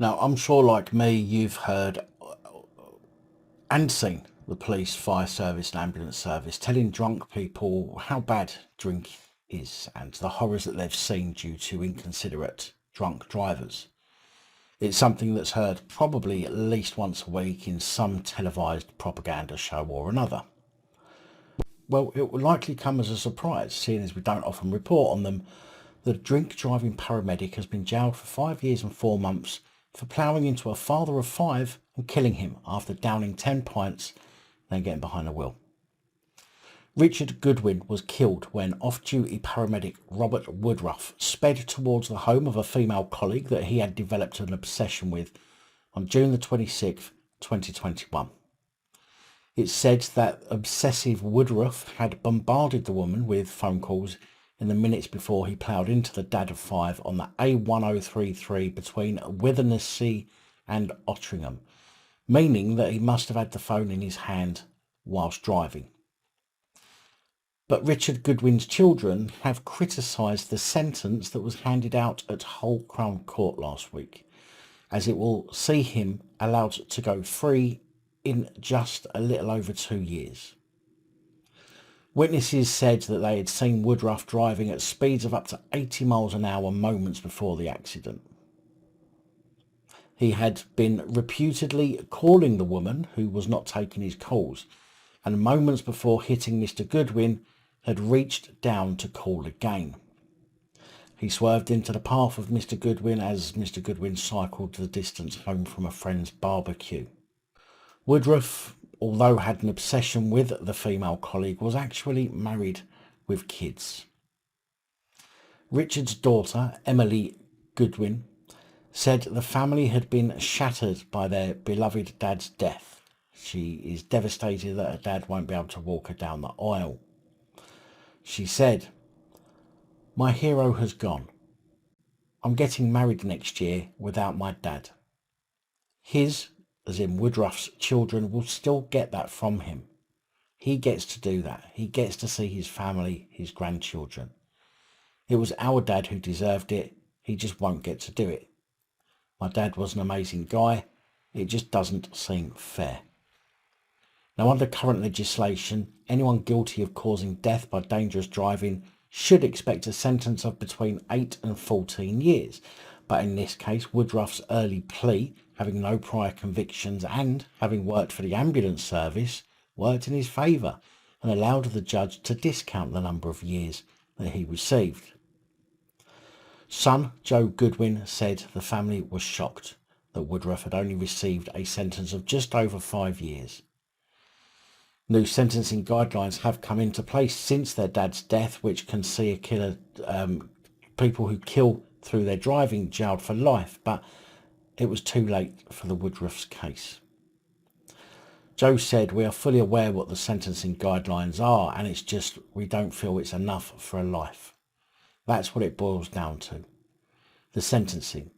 Now, I'm sure like me, you've heard and seen the police, fire service and ambulance service telling drunk people how bad drink is and the horrors that they've seen due to inconsiderate drunk drivers. It's something that's heard probably at least once a week in some televised propaganda show or another. Well, it will likely come as a surprise, seeing as we don't often report on them, that a drink driving paramedic has been jailed for 5 years and 4 months for ploughing into a father of 5 and killing him after downing 10 pints, then getting behind the wheel. Richard Goodwin was killed when off-duty paramedic Robert Woodruff sped towards the home of a female colleague that he had developed an obsession with on June the 26th, 2021. It's said that obsessive Woodruff had bombarded the woman with phone calls in the minutes before he ploughed into the dad of 5 on the A1033 between Withensea and Otteringham, meaning that he must have had the phone in his hand whilst driving. But Richard Goodwin's children have criticised the sentence that was handed out at Hull Crown Court last week, as it will see him allowed to go free in just a little over 2 years. Witnesses said that they had seen Woodruff driving at speeds of up to 80 miles an hour moments before the accident. He had been reputedly calling the woman who was not taking his calls, and moments before hitting Mr. Goodwin had reached down to call again. He swerved into the path of Mr. Goodwin as Mr. Goodwin cycled the distance home from a friend's barbecue. Woodruff, although had an obsession with the female colleague, was actually married with kids. Richard's daughter, Emily Goodwin, said the family had been shattered by their beloved dad's death. She is devastated that her dad won't be able to walk her down the aisle. She said, "My hero has gone. I'm getting married next year without my dad. His, as in Woodruff's children, will still get that from him. He gets to do that. He gets to see his family, his grandchildren. It was our dad who deserved it. He just won't get to do it. My dad was an amazing guy. It just doesn't seem fair." Now, under current legislation, anyone guilty of causing death by dangerous driving should expect a sentence of between 8 and 14 years. But in this case, Woodruff's early plea, having no prior convictions and having worked for the ambulance service, worked in his favour and allowed the judge to discount the number of years that he received. Son Joe Goodwin said the family was shocked that Woodruff had only received a sentence of just over 5 years. New sentencing guidelines have come into place since their dad's death, which can see a killer, people who kill through their driving, jailed for life, but it was too late for the Woodruff's case. Joe said, "We are fully aware what the sentencing guidelines are, and it's just we don't feel it's enough for a life." That's what it boils down to. The sentencing.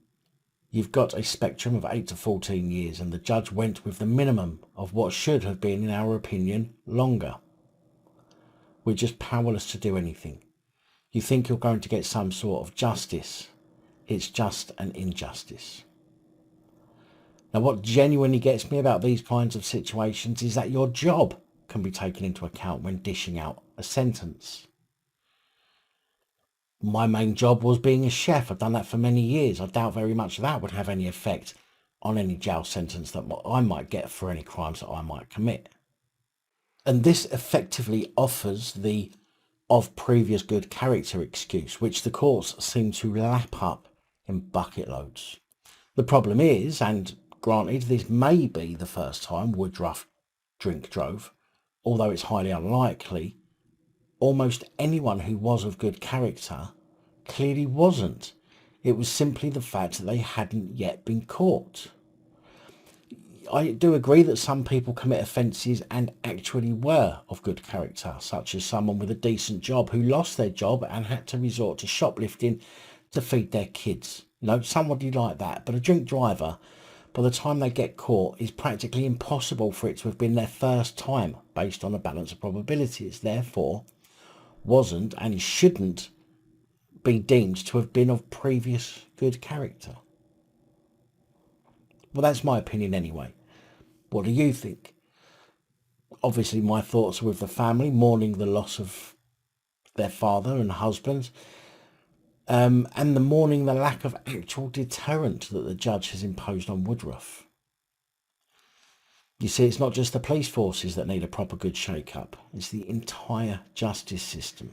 You've got a spectrum of 8 to 14 years, and the judge went with the minimum of what should have been, in our opinion, longer. We're just powerless to do anything. You think you're going to get some sort of justice. It's just an injustice. Now, what genuinely gets me about these kinds of situations is that your job can be taken into account when dishing out a sentence. My main job was being a chef. I've done that for many years. I doubt very much that would have any effect on any jail sentence that I might get for any crimes that I might commit. And this effectively offers the "of previous good character" excuse, which the courts seem to lap up in bucket loads. The problem is, and granted this may be the first time Woodruff drink drove, although it's highly unlikely, almost anyone who was of good character clearly wasn't. It was simply the fact that they hadn't yet been caught. I do agree that some people commit offences and actually were of good character, such as someone with a decent job who lost their job and had to resort to shoplifting to feed their kids. Somebody like that. But a drink driver, by the time they get caught, is practically impossible for it to have been their first time based on a balance of probabilities. Therefore, wasn't and shouldn't be deemed to have been of previous good character. Well, that's my opinion anyway. What do you think? Obviously, my thoughts are with the family mourning the loss of their father and husband, and the mourning the lack of actual deterrent that the judge has imposed on Woodruff. You see, it's not just the police forces that need a proper good shake-up. It's the entire justice system.